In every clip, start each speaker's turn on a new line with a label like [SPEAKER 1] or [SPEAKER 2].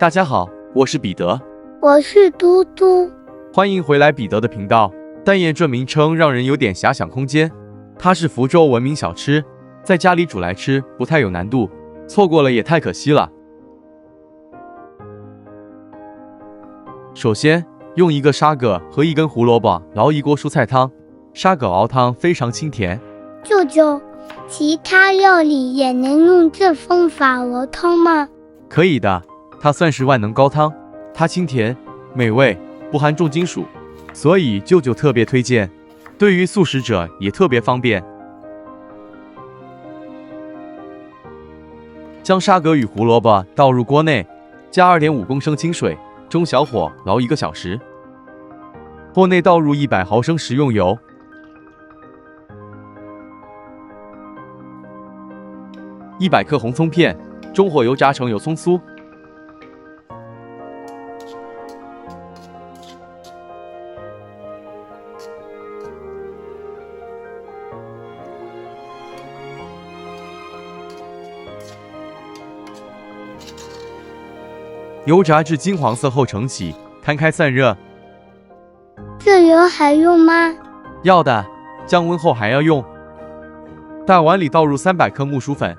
[SPEAKER 1] 大家好，我是彼得，
[SPEAKER 2] 我是嘟嘟。
[SPEAKER 1] 欢迎回来彼得的频道。蛋燕这名称让人有点遐想空间，它是福州闻名小吃，在家里煮来吃不太有难度，错过了也太可惜了。首先，用一个沙葛和一根胡萝卜熬一锅蔬菜汤，沙葛熬汤非常清甜。
[SPEAKER 2] 舅舅，其他料理也能用这方法熬汤吗？
[SPEAKER 1] 可以的，它算是万能高汤，它清甜美味，不含重金属，所以舅舅特别推荐，对于素食者也特别方便。将沙葛与胡萝卜倒入锅内，加2.5公升清水，中小火熬1个小时。锅内倒入100毫升食用油，100克红葱片，中火油炸成有葱酥。油炸至金黄色后盛起，摊开散热。
[SPEAKER 2] 这油还用吗？
[SPEAKER 1] 要的，降温后还要用。大碗里倒入300克木薯粉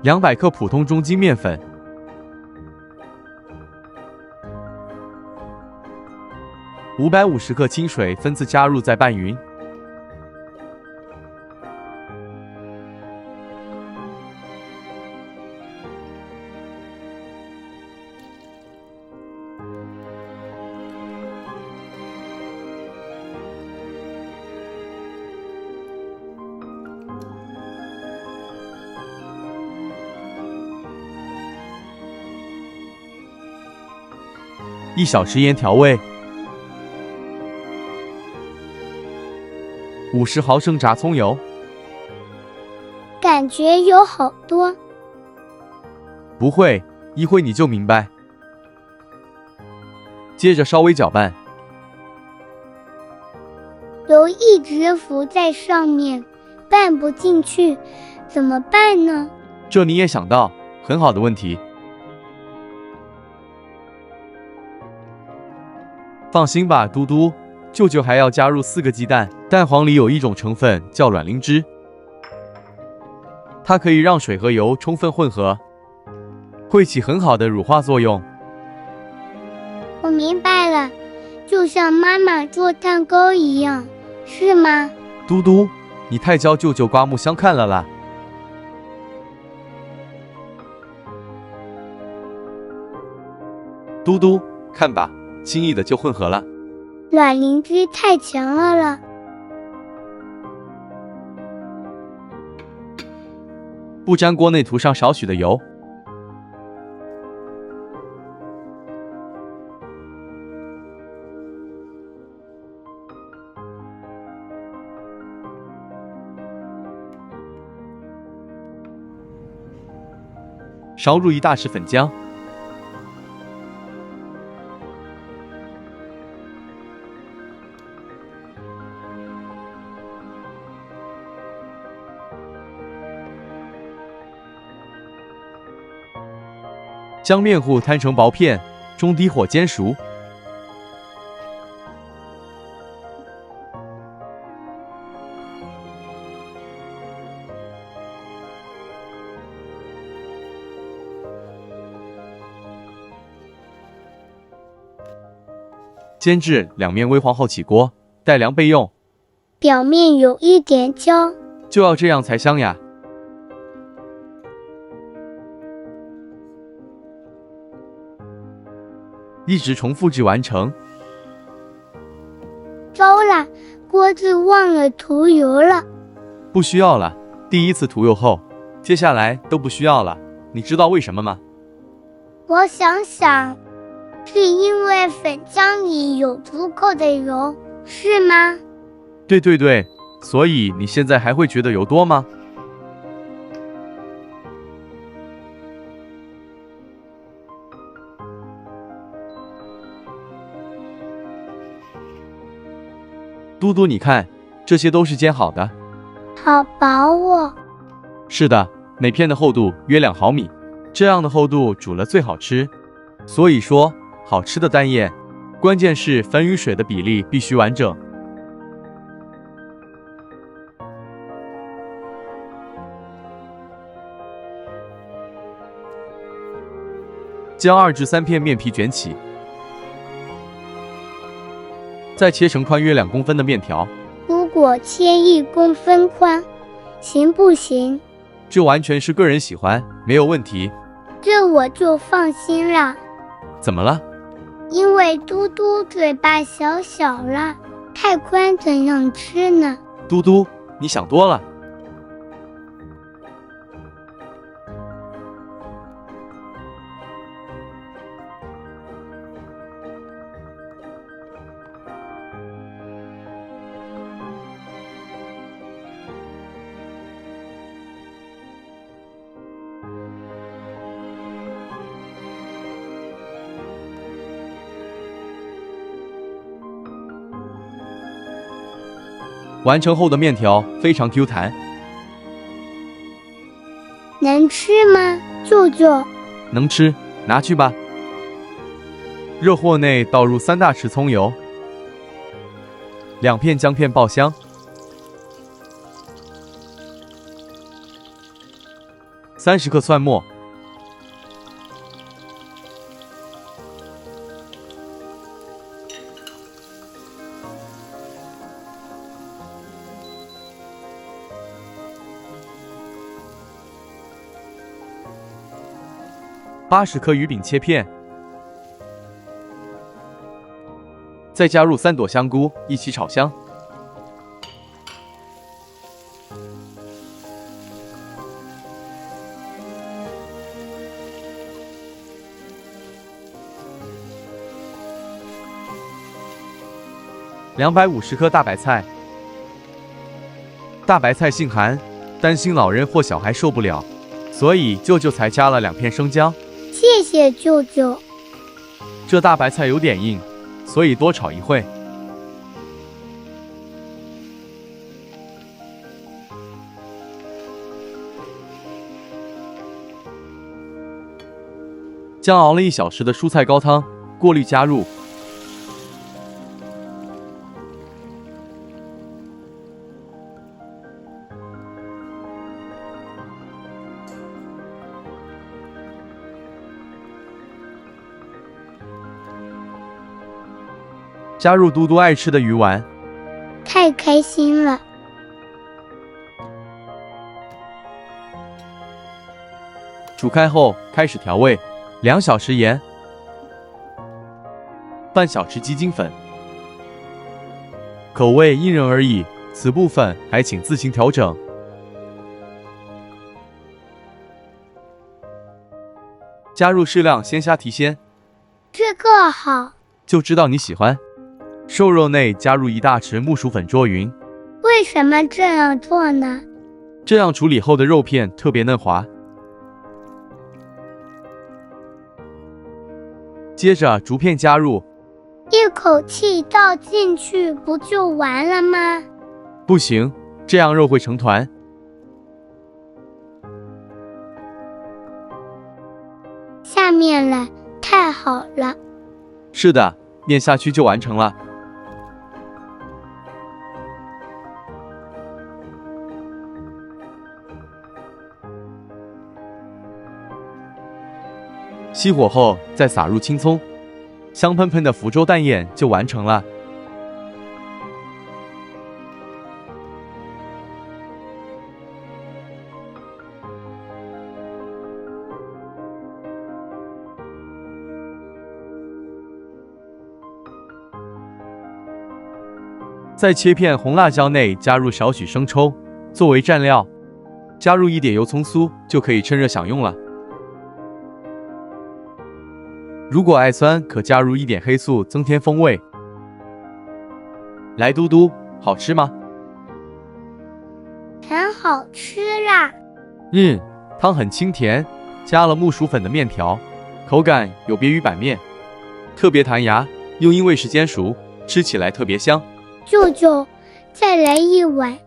[SPEAKER 1] ，200克普通中筋面粉，550克清水分次加入，再拌匀。1小时盐调味，50毫升炸葱油，
[SPEAKER 2] 感觉有好多。
[SPEAKER 1] 不会，一会你就明白。接着稍微搅拌，
[SPEAKER 2] 油一直浮在上面，拌不进去，怎么办呢？
[SPEAKER 1] 这你也想到，很好的问题。放心吧，嘟嘟，舅舅还要加入4个鸡蛋，蛋黄里有一种成分叫卵磷脂，它可以让水和油充分混合，会起很好的乳化作用。
[SPEAKER 2] 我明白了，就像妈妈做蛋糕一样，是吗？
[SPEAKER 1] 嘟嘟，你太教舅舅刮目相看了啦。嘟嘟，看吧，轻易的就混合了。
[SPEAKER 2] 卵磷脂太强了。
[SPEAKER 1] 不粘锅内涂上少许的油，烧入1大匙粉浆，将面糊摊成薄片，中低火煎熟。煎至两面微黄后起锅，待凉备用。
[SPEAKER 2] 表面有一点焦，
[SPEAKER 1] 就要这样才香呀。一直重复至完成。
[SPEAKER 2] 糟了，锅子忘了涂油了。
[SPEAKER 1] 不需要了，第一次涂油后，接下来都不需要了。你知道为什么吗？
[SPEAKER 2] 我想想，是因为粉浆里有足够的油，是吗？
[SPEAKER 1] 对，所以你现在还会觉得油多吗？嘟嘟，你看，这些都是煎好的。
[SPEAKER 2] 好薄哦。
[SPEAKER 1] 是的，每片的厚度约2毫米，这样的厚度煮了最好吃。所以说，好吃的蛋液，关键是粉与水的比例必须完整。将2至3片面皮卷起，再切成宽约2公分的面条。
[SPEAKER 2] 如果切1公分宽，行不行？
[SPEAKER 1] 这完全是个人喜欢，没有问题。
[SPEAKER 2] 这我就放心了。
[SPEAKER 1] 怎么了？
[SPEAKER 2] 因为嘟嘟嘴巴小小了，太宽怎样吃呢？
[SPEAKER 1] 嘟嘟，你想多了。完成后的面条非常 Q 弹，
[SPEAKER 2] 能吃吗，舅舅？
[SPEAKER 1] 能吃，拿去吧。热锅内倒入3大匙葱油，2片姜片爆香，30克蒜末，80克鱼饼切片，再加入3朵香菇，一起炒香。250克大白菜，大白菜性寒，担心老人或小孩受不了，所以舅舅才加了2片生姜。
[SPEAKER 2] 谢谢舅舅。
[SPEAKER 1] 这大白菜有点硬，所以多炒一会。将熬了1小时的蔬菜高汤过滤加入，加入嘟嘟爱吃的鱼丸，
[SPEAKER 2] 太开心了。
[SPEAKER 1] 煮开后开始调味，2小匙盐，半小匙鸡精粉，口味因人而异，此部分还请自行调整。加入适量鲜虾提鲜，
[SPEAKER 2] 这个好，
[SPEAKER 1] 就知道你喜欢。瘦肉内加入1大匙木薯粉捉匀，
[SPEAKER 2] 为什么这样做呢？
[SPEAKER 1] 这样处理后的肉片特别嫩滑。接着竹片加入，
[SPEAKER 2] 一口气倒进去不就完了吗？
[SPEAKER 1] 不行，这样肉会成团。
[SPEAKER 2] 下面了，太好了。
[SPEAKER 1] 是的，面下去就完成了。熄火后再撒入青葱，香喷喷的福州蛋宴就完成了。在切片红辣椒内加入少许生抽作为蘸料，加入1点油葱酥就可以趁热享用了。如果爱酸，可加入1点黑醋增添风味。来嘟嘟，好吃吗？
[SPEAKER 2] 很好吃啦。
[SPEAKER 1] 汤很清甜，加了木薯粉的面条，口感有别于板面，特别弹牙，又因为时间熟，吃起来特别香。
[SPEAKER 2] 舅舅，再来1碗。